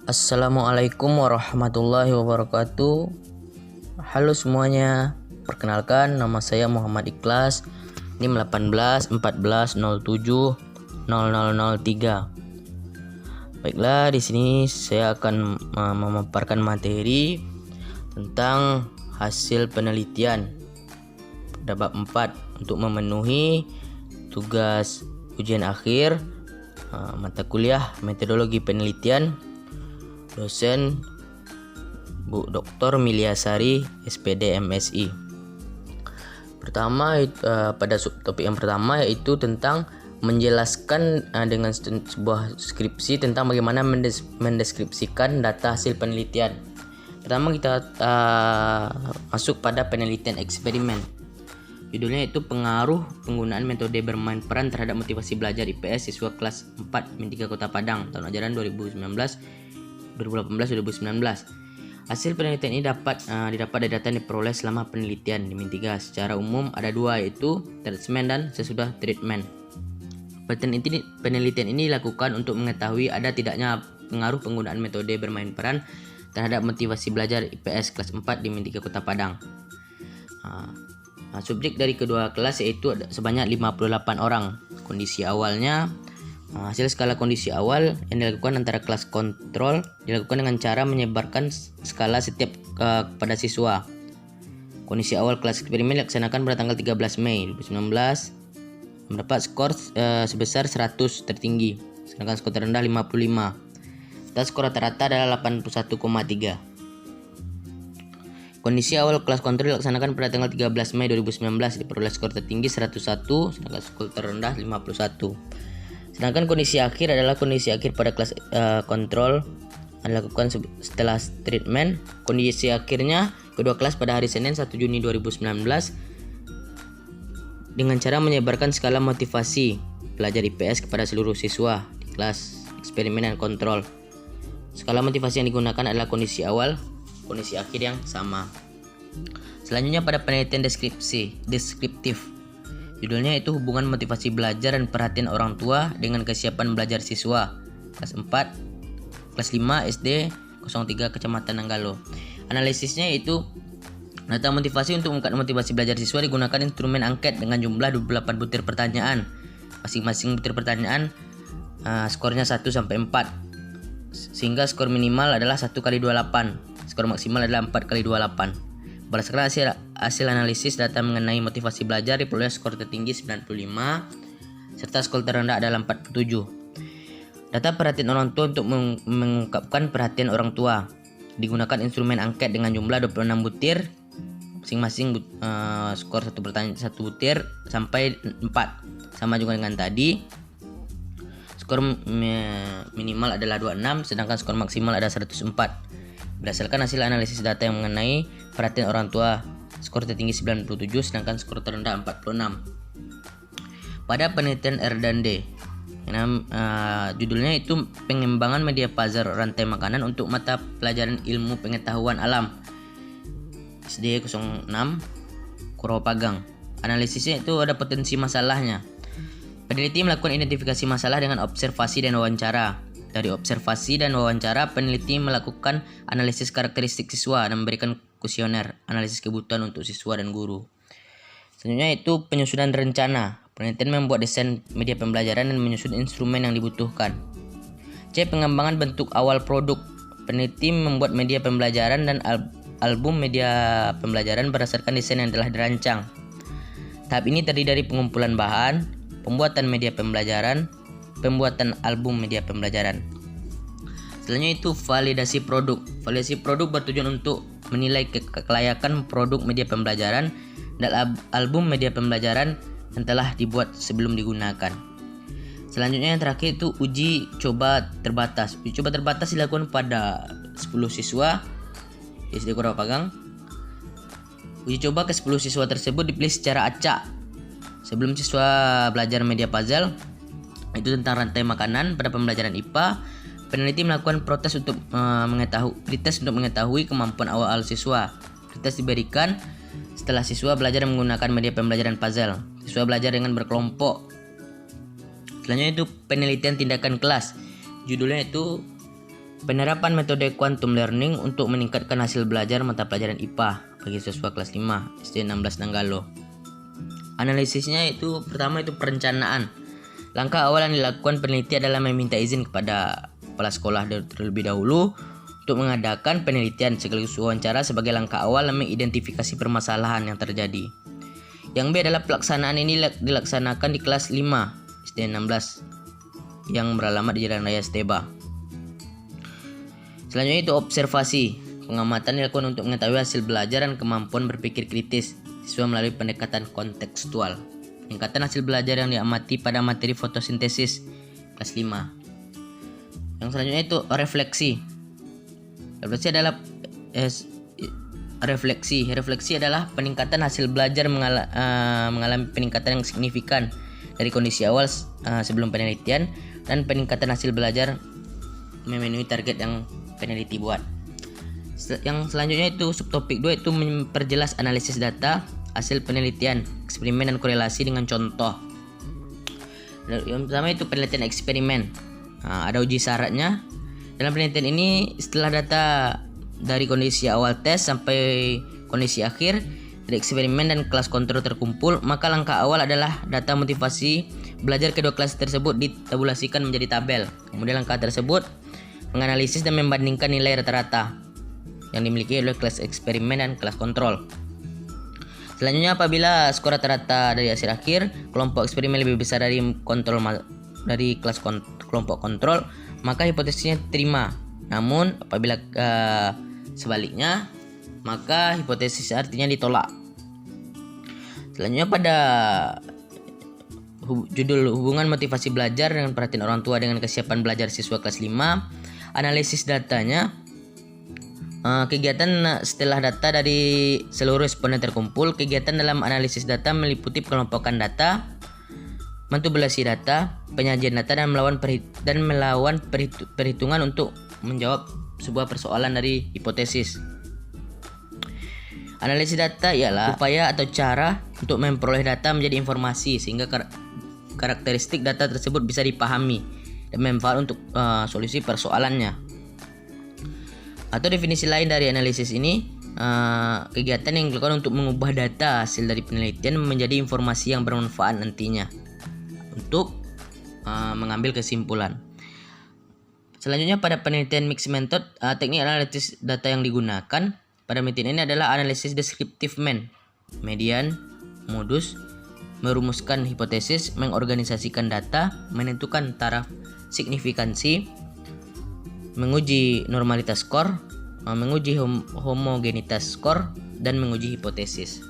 Assalamualaikum warahmatullahi wabarakatuh. Halo semuanya, perkenalkan nama saya Muhammad Ikhlas, NIM 1814070003. Baiklah, di sini saya akan memaparkan materi tentang hasil penelitian pada bab 4 untuk memenuhi tugas ujian akhir mata kuliah metodologi penelitian, dosen Bu Dr. Miliasari SPD MSI. Pertama pada subtopik yang pertama yaitu tentang menjelaskan dengan sebuah skripsi tentang bagaimana mendeskripsikan data hasil penelitian. Pertama kita masuk pada penelitian eksperimen. Judulnya itu pengaruh penggunaan metode bermain peran terhadap motivasi belajar IPS siswa kelas 4 MIN 3 Kota Padang tahun ajaran 2018-2019. Hasil penelitian ini didapat dari data yang diperoleh selama penelitian di MIN 3. Secara umum ada dua, yaitu treatment dan sesudah treatment. Penelitian ini dilakukan untuk mengetahui ada tidaknya pengaruh penggunaan metode bermain peran terhadap motivasi belajar IPS kelas 4 di MIN 3 Kota Padang. Subjek dari kedua kelas yaitu sebanyak 58 orang. Kondisi awalnya, hasil skala kondisi awal yang dilakukan antara kelas kontrol dilakukan dengan cara menyebarkan skala setiap kepada siswa. Kondisi awal kelas eksperimen dilaksanakan pada tanggal 13 Mei 2019, mendapat skor sebesar 100 tertinggi, sedangkan skor terendah 55. Dan skor rata-rata adalah 81,3. Kondisi awal kelas kontrol dilaksanakan pada tanggal 13 Mei 2019, diperoleh skor tertinggi 101, sedangkan skor terendah 51. Sedangkan kondisi akhir adalah kondisi akhir pada kelas kontrol dilakukan setelah treatment. Kondisi akhirnya kedua kelas pada hari Senin 1 Juni 2019 dengan cara menyebarkan skala motivasi belajar IPS kepada seluruh siswa di kelas eksperimen dan kontrol. Skala motivasi yang digunakan adalah kondisi awal, kondisi akhir yang sama. Selanjutnya pada penelitian deskriptif. Judulnya itu hubungan motivasi belajar dan perhatian orang tua dengan kesiapan belajar siswa kelas 4, kelas 5 SD 03 Kecamatan Nanggalo. Analisisnya yaitu data motivasi untuk mengangkat motivasi belajar siswa digunakan instrumen angket dengan jumlah 28 butir pertanyaan. Masing-masing butir pertanyaan skornya 1 sampai 4. Sehingga skor minimal adalah 1 kali 28. Skor maksimal adalah 4 kali 28. Berdasarkan hasil analisis data mengenai motivasi belajar diperoleh skor tertinggi 95 serta skor terendah adalah 47. Data perhatian orang tua untuk mengungkapkan perhatian orang tua digunakan instrumen angket dengan jumlah 26 butir, masing-masing skor 1 pertanyaan 1 butir sampai 4. Sama juga dengan tadi. Skor minimal adalah 26 sedangkan skor maksimal adalah 104. Berdasarkan hasil analisis data yang mengenai perhatian orang tua, skor tertinggi 97 sedangkan skor terendah 46. Pada penelitian R dan D, judulnya itu pengembangan media puzzle rantai makanan untuk mata pelajaran ilmu pengetahuan alam SD 06 Kurawapagang. Analisisnya itu ada potensi masalahnya. Peneliti melakukan identifikasi masalah dengan observasi dan wawancara. Dari observasi dan wawancara, peneliti melakukan analisis karakteristik siswa dan memberikan kuesioner analisis kebutuhan untuk siswa dan guru. Selanjutnya itu penyusunan rencana. Penelitian membuat desain media pembelajaran dan menyusun instrumen yang dibutuhkan. C. Pengembangan bentuk awal produk. Peneliti membuat media pembelajaran dan album media pembelajaran berdasarkan desain yang telah dirancang. Tahap ini terdiri dari pengumpulan bahan, pembuatan media pembelajaran, pembuatan album media pembelajaran. Selanjutnya itu validasi produk. Validasi produk bertujuan untuk menilai kelayakan produk media pembelajaran dan album media pembelajaran yang telah dibuat sebelum digunakan. Selanjutnya yang terakhir itu uji coba terbatas. Uji coba terbatas dilakukan pada 10 siswa SD Kurawapagang. Uji coba ke 10 siswa tersebut dipilih secara acak. Sebelum siswa belajar media puzzle itu tentang rantai makanan pada pembelajaran IPA, peneliti melakukan protes untuk mengetahui kemampuan awal siswa. Pretest diberikan setelah siswa belajar menggunakan media pembelajaran puzzle. Siswa belajar dengan berkelompok. Selanjutnya itu penelitian tindakan kelas. Judulnya itu Penerapan metode quantum learning untuk meningkatkan hasil belajar mata pelajaran IPA bagi siswa kelas 5 SD 16 Nanggalo. Analisisnya itu pertama itu perencanaan. Langkah awal yang dilakukan peneliti adalah meminta izin kepada kepala sekolah terlebih dahulu untuk mengadakan penelitian sekaligus wawancara sebagai langkah awal mengidentifikasi permasalahan yang terjadi. Yang B adalah pelaksanaan ini dilaksanakan di kelas 5 SD 16 yang beralamat di Jalan Raya Steba. Selanjutnya itu observasi. Pengamatan dilakukan untuk mengetahui hasil belajar dan kemampuan berpikir kritis siswa melalui pendekatan kontekstual. Peningkatan hasil belajar yang diamati pada materi fotosintesis kelas 5. Yang selanjutnya itu refleksi. Refleksi adalah peningkatan hasil belajar mengalami peningkatan yang signifikan dari kondisi awal sebelum penelitian dan peningkatan hasil belajar memenuhi target yang peneliti buat. Yang selanjutnya itu subtopik 2 itu memperjelas analisis data, hasil penelitian, eksperimen dan korelasi dengan contoh. Yang pertama itu penelitian eksperimen. Ada uji syaratnya. Dalam penelitian ini setelah data dari kondisi awal tes sampai kondisi akhir dari eksperimen dan kelas kontrol terkumpul, maka langkah awal adalah data motivasi belajar kedua kelas tersebut ditabulasikan menjadi tabel. Kemudian langkah tersebut menganalisis dan membandingkan nilai rata-rata yang dimiliki oleh kelas eksperimen dan kelas kontrol. Selanjutnya, apabila skor rata-rata dari hasil akhir kelompok eksperimen lebih besar dari kelas kelompok kontrol, maka hipotesisnya diterima. Namun apabila sebaliknya, maka hipotesis artinya ditolak. Selanjutnya pada judul hubungan motivasi belajar dengan perhatian orang tua dengan kesiapan belajar siswa kelas 5. Analisis datanya, kegiatan setelah data dari seluruh responden terkumpul. Kegiatan dalam analisis data meliputi pengelompokan data, manipulasi data, penyajian data dan melawan perhitungan untuk menjawab sebuah persoalan dari hipotesis. Analisis data ialah upaya atau cara untuk memperoleh data menjadi informasi sehingga karakteristik data tersebut bisa dipahami dan manfaat untuk solusi persoalannya. Atau definisi lain dari analisis ini, kegiatan yang dilakukan untuk mengubah data hasil dari penelitian menjadi informasi yang bermanfaat nantinya untuk mengambil kesimpulan. Selanjutnya pada penelitian mixed method, teknik analisis data yang digunakan pada penelitian ini adalah analisis deskriptif median, modus, merumuskan hipotesis, mengorganisasikan data, menentukan taraf signifikansi, menguji normalitas skor, menguji homogenitas skor, dan menguji hipotesis.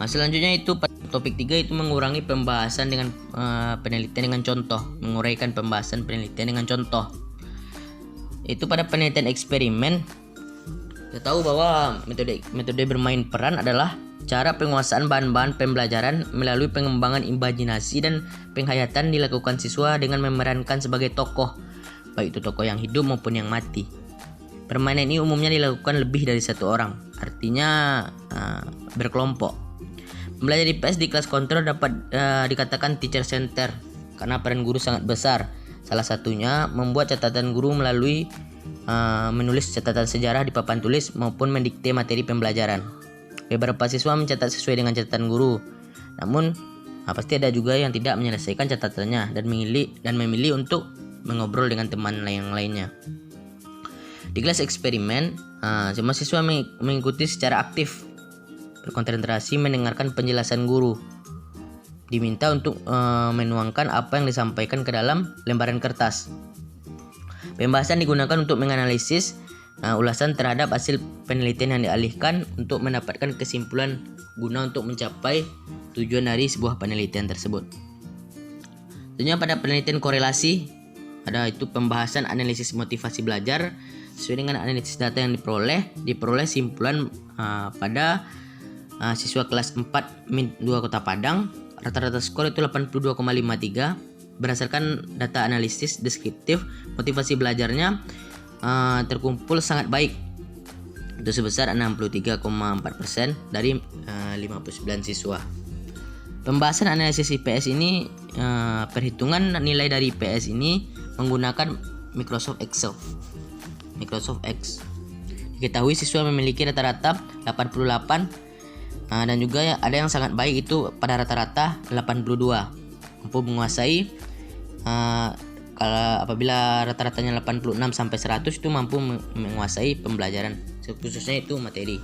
Selanjutnya itu topik 3 itu mengurangi pembahasan dengan penelitian dengan contoh, menguraikan pembahasan penelitian dengan contoh. Itu pada penelitian eksperimen, kita tahu bahwa metode bermain peran adalah cara penguasaan bahan-bahan pembelajaran melalui pengembangan imajinasi dan penghayatan dilakukan siswa dengan memerankan sebagai tokoh, baik itu tokoh yang hidup maupun yang mati. Permainan ini umumnya dilakukan lebih dari satu orang, artinya berkelompok. Belajar IPS di kelas kontrol dapat dikatakan teacher center karena peran guru sangat besar. Salah satunya membuat catatan guru melalui menulis catatan sejarah di papan tulis maupun mendikte materi pembelajaran. Beberapa siswa mencatat sesuai dengan catatan guru, namun pasti ada juga yang tidak menyelesaikan catatannya dan memilih untuk mengobrol dengan teman lainnya. Di kelas eksperimen, semua siswa mengikuti secara aktif, berkonsentrasi mendengarkan penjelasan guru. Diminta untuk menuangkan apa yang disampaikan ke dalam lembaran kertas. Pembahasan digunakan untuk menganalisis ulasan terhadap hasil penelitian yang dialihkan untuk mendapatkan kesimpulan guna untuk mencapai tujuan dari sebuah penelitian tersebut. Tentunya pada penelitian korelasi ada itu pembahasan analisis motivasi belajar sesuai dengan analisis data yang diperoleh simpulan pada siswa kelas 4 min 2 Kota Padang. Rata-rata skor itu 82,53 berdasarkan data analisis deskriptif. Motivasi belajarnya terkumpul sangat baik, itu sebesar 63,4% dari 59 siswa. Pembahasan analisis IPS ini, perhitungan nilai dari IPS ini menggunakan Microsoft Excel. Microsoft X. Diketahui siswa memiliki rata-rata 88 dan juga ada yang sangat baik itu pada rata-rata 82. Mampu menguasai kalau apabila rata-ratanya 86 sampai 100 itu mampu menguasai pembelajaran, khususnya itu materi.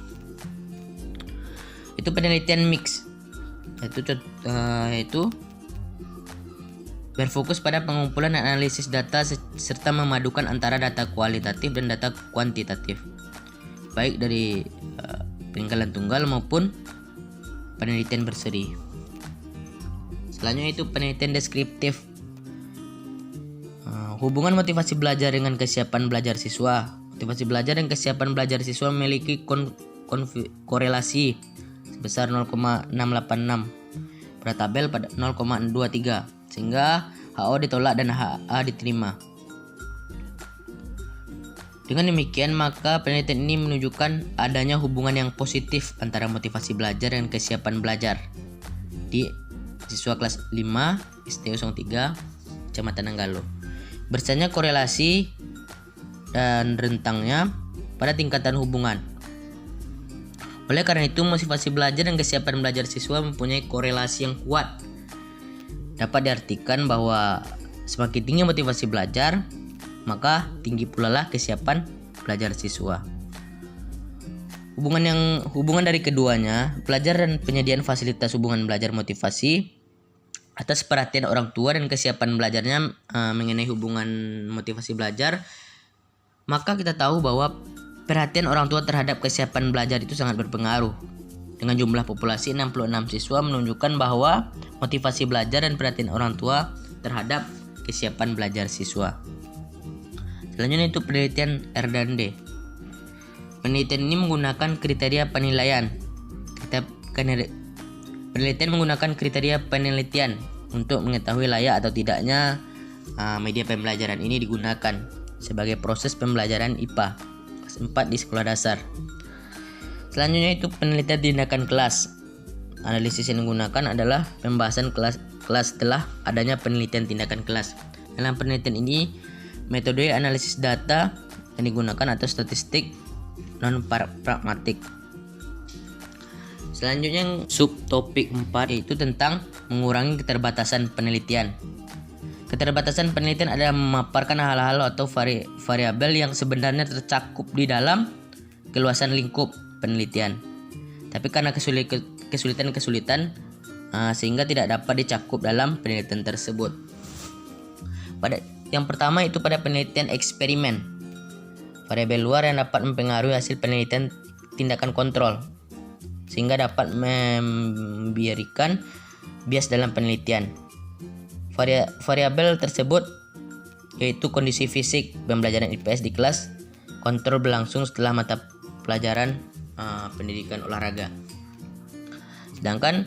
Itu penelitian mix. Itu berfokus pada pengumpulan dan analisis data serta memadukan antara data kualitatif dan data kuantitatif, baik dari peninggalan tunggal maupun penelitian berseri. Selanjutnya itu penelitian deskriptif. Hubungan motivasi belajar dengan kesiapan belajar siswa. Motivasi belajar dan kesiapan belajar siswa memiliki korelasi sebesar 0,686 pada tabel pada 0,23, sehingga HO ditolak dan HA diterima. Dengan demikian, maka penelitian ini menunjukkan adanya hubungan yang positif antara motivasi belajar dan kesiapan belajar di siswa kelas 5 SD 03 Kecamatan Nanggalo. Besarnya korelasi dan rentangnya pada tingkatan hubungan. Oleh karena itu, motivasi belajar dan kesiapan belajar siswa mempunyai korelasi yang kuat. Dapat diartikan bahwa semakin tinggi motivasi belajar, maka tinggi pula lah kesiapan belajar siswa. Hubungan dari keduanya, belajar dan penyediaan fasilitas hubungan belajar motivasi atas perhatian orang tua dan kesiapan belajarnya mengenai hubungan motivasi belajar, maka kita tahu bahwa perhatian orang tua terhadap kesiapan belajar itu sangat berpengaruh. Dengan jumlah populasi 66 siswa menunjukkan bahwa motivasi belajar dan perhatian orang tua terhadap kesiapan belajar siswa. Selanjutnya itu penelitian R&D. Penelitian ini menggunakan kriteria penilaian. Penelitian menggunakan kriteria penelitian untuk mengetahui layak atau tidaknya media pembelajaran ini digunakan sebagai proses pembelajaran IPA kelas 4 di sekolah dasar. Selanjutnya itu penelitian tindakan kelas. Analisis yang digunakan adalah pembahasan kelas setelah adanya penelitian tindakan kelas. Dalam penelitian ini, metode analisis data yang digunakan atau statistik non pragmatik. Selanjutnya yang subtopik 4 yaitu tentang mengurangi keterbatasan penelitian. Keterbatasan penelitian adalah memaparkan hal-hal atau variabel yang sebenarnya tercakup di dalam keluasan lingkup penelitian, tapi karena kesulitan sehingga tidak dapat dicakup dalam penelitian tersebut. Yang pertama itu pada penelitian eksperimen. Variabel luar yang dapat mempengaruhi hasil penelitian tindakan kontrol, sehingga dapat memberikan bias dalam penelitian. Variabel tersebut yaitu kondisi fisik pembelajaran IPS di kelas kontrol berlangsung setelah mata pelajaran pendidikan olahraga. Sedangkan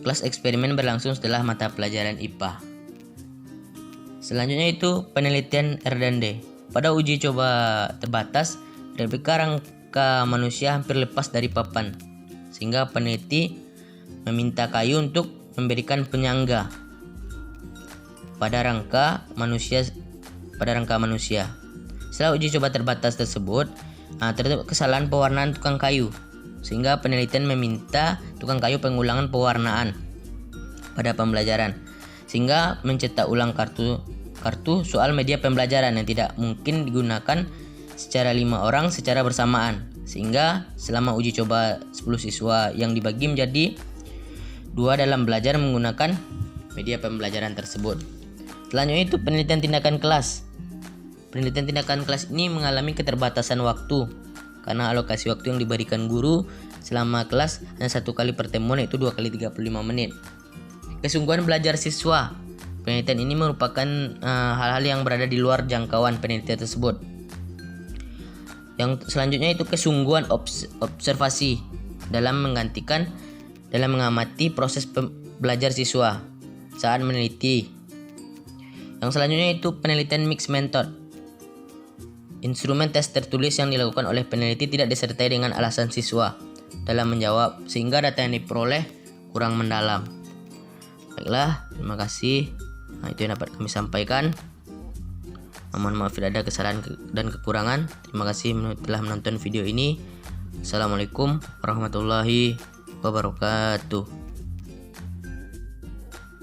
kelas eksperimen berlangsung setelah mata pelajaran IPA. Selanjutnya itu penelitian R&D. Pada uji coba terbatas, replika rangka manusia hampir lepas dari papan, sehingga peneliti meminta kayu untuk memberikan penyangga pada rangka manusia. Setelah uji coba terbatas tersebut, terdapat kesalahan pewarnaan tukang kayu, sehingga penelitian meminta tukang kayu pengulangan pewarnaan pada pembelajaran, sehingga mencetak ulang kartu soal media pembelajaran yang tidak mungkin digunakan secara 5 orang secara bersamaan, sehingga selama uji coba 10 siswa yang dibagi menjadi 2 dalam belajar menggunakan media pembelajaran tersebut. Selanjutnya itu penelitian tindakan kelas. Penelitian tindakan kelas ini mengalami keterbatasan waktu karena alokasi waktu yang diberikan guru selama kelas hanya 1 kali pertemuan, yaitu 2 kali 35 menit. Kesungguhan belajar siswa. Penelitian ini merupakan hal-hal yang berada di luar jangkauan penelitian tersebut. Yang selanjutnya itu kesungguhan observasi dalam mengamati proses belajar siswa saat meneliti. Yang selanjutnya itu penelitian mixed method. Instrumen tes tertulis yang dilakukan oleh peneliti tidak disertai dengan alasan siswa dalam menjawab, sehingga data yang diperoleh kurang mendalam. Baiklah, terima kasih. Itu yang dapat kami sampaikan. Mohon maaf bila ada kesalahan dan kekurangan. Terima kasih telah menonton video ini. Assalamualaikum warahmatullahi wabarakatuh.